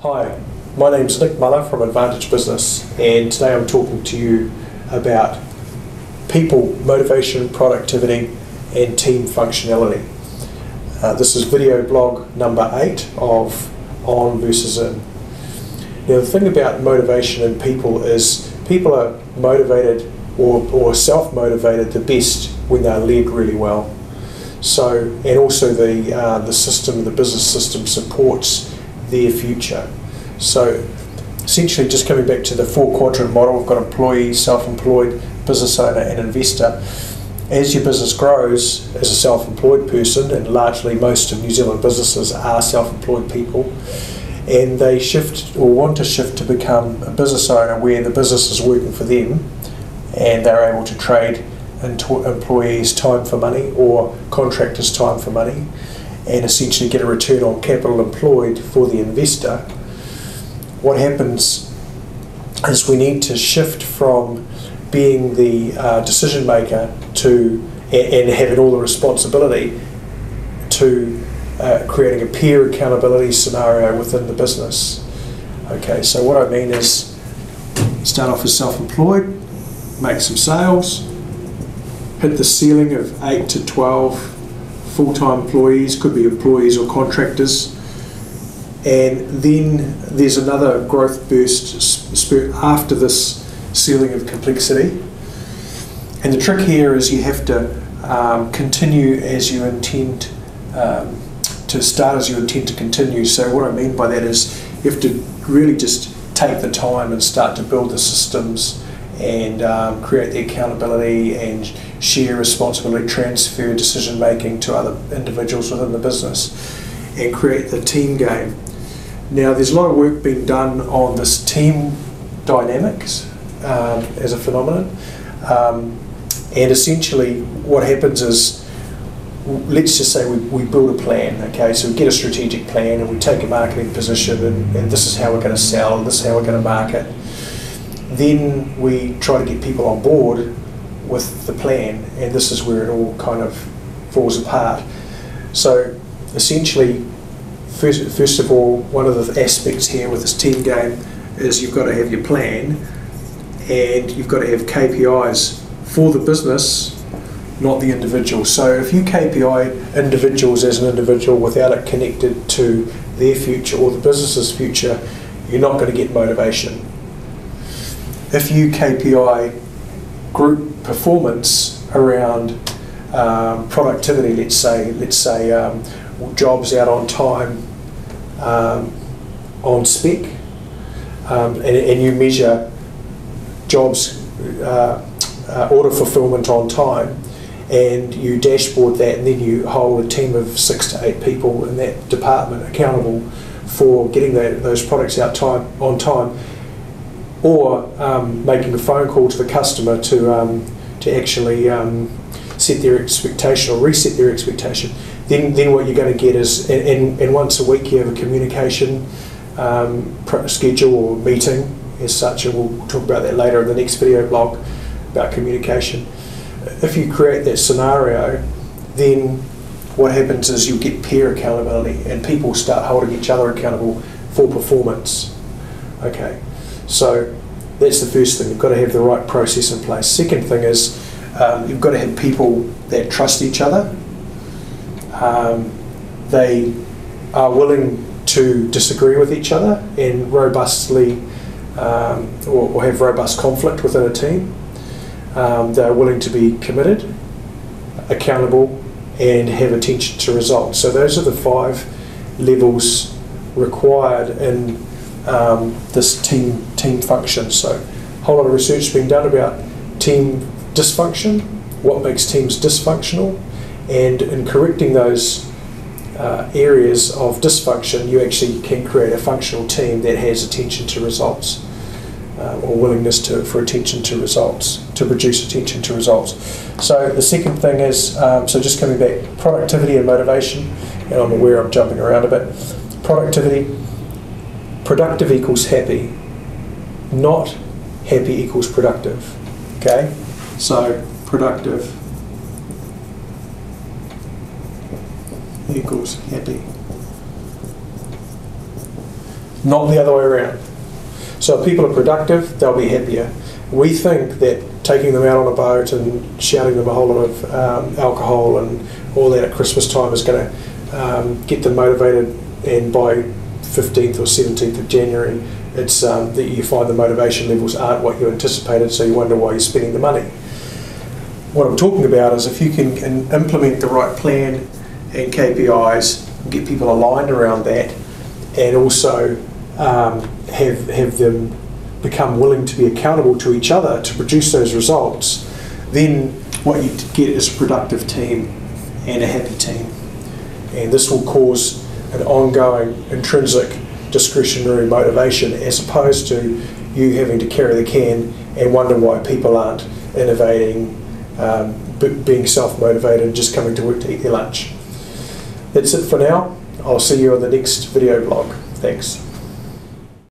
Hi, my name's Nick Muller from Advantage Business, and today I'm talking to you about people, motivation, productivity and team functionality. This is video blog number 8 of On versus In. Now the thing about motivation in people is people are motivated or self-motivated the best when they're led really well. So, and also the system, the business system supports their future. So essentially, just coming back to the 4-quadrant model, we've got employee, self-employed, business owner and investor. As your business grows as a self-employed person, and largely most of New Zealand businesses are self-employed people, and they shift or want to shift to become a business owner where the business is working for them and they're able to trade employees' time for money or contractors' time for money and essentially get a return on capital employed for the investor. What happens is we need to shift from being the decision maker to and having all the responsibility to creating a peer accountability scenario within the business. Okay, so what I mean is start off as self-employed, make some sales, hit the ceiling of 8 to 12 full-time employees, could be employees or contractors, and then there's another growth burst spurt after this ceiling of complexity. And the trick here is you have to continue as you intend to start as you intend to continue. So what I mean by that is you have to really just take the time and start to build the systems and create the accountability and share responsibility, transfer decision making to other individuals within the business and create the team game. Now there's a lot of work being done on this team dynamics as a phenomenon, and essentially what happens is, let's just say we build a plan, okay, so we get a strategic plan and we take a marketing position and this is how we're going to sell and this is how we're going to market. Then we try to get people on board with the plan, and this is where it all kind of falls apart. So essentially, first of all, one of the aspects here with this team game is you've got to have your plan and you've got to have KPIs for the business, not the individual. So if you KPI individuals as an individual without it connected to their future or the business's future, you're not going to get motivation. If you KPI group performance around productivity, let's say jobs out on time, on spec, and you measure jobs order fulfillment on time, and you dashboard that, and then you hold a team of 6 to 8 people in that department accountable for getting those products out on time, or making a phone call to the customer to actually set their expectation or reset their expectation. Then what you're going to get is, and once a week you have a communication schedule or meeting as such, and we'll talk about that later in the next video blog about communication. If you create that scenario, then what happens is you get peer accountability and people start holding each other accountable for performance. Okay, so that's the first thing. You've got to have the right process in place. Second thing is you've got to have people that trust each other. They are willing to disagree with each other and robustly or have robust conflict within a team. They're willing to be committed, accountable, and have attention to results. So those are the 5 levels required in this team function. So a whole lot of research has been done about team dysfunction, what makes teams dysfunctional, and in correcting those areas of dysfunction, you actually can create a functional team that has attention to results, or willingness for attention to results, to produce attention to results. So the second thing is, so just coming back, productivity and motivation, and I'm aware I'm jumping around a bit. Productive equals happy, not happy equals productive. Okay, so productive equals happy. not the other way around. So if people are productive, they'll be happier. We think that taking them out on a boat and shouting them a whole lot of alcohol and all that at Christmas time is going to get them motivated, and by 15th or 17th of January, it's that you find the motivation levels aren't what you anticipated, so you wonder why you're spending the money. What I'm talking about is if you can implement the right plan and KPIs, get people aligned around that, and also have them become willing to be accountable to each other to produce those results, then what you get is a productive team and a happy team. And this will cause an ongoing intrinsic discretionary motivation, as opposed to you having to carry the can and wonder why people aren't innovating, being self-motivated, just coming to work to eat their lunch. That's it for now. I'll see you on the next video blog. Thanks.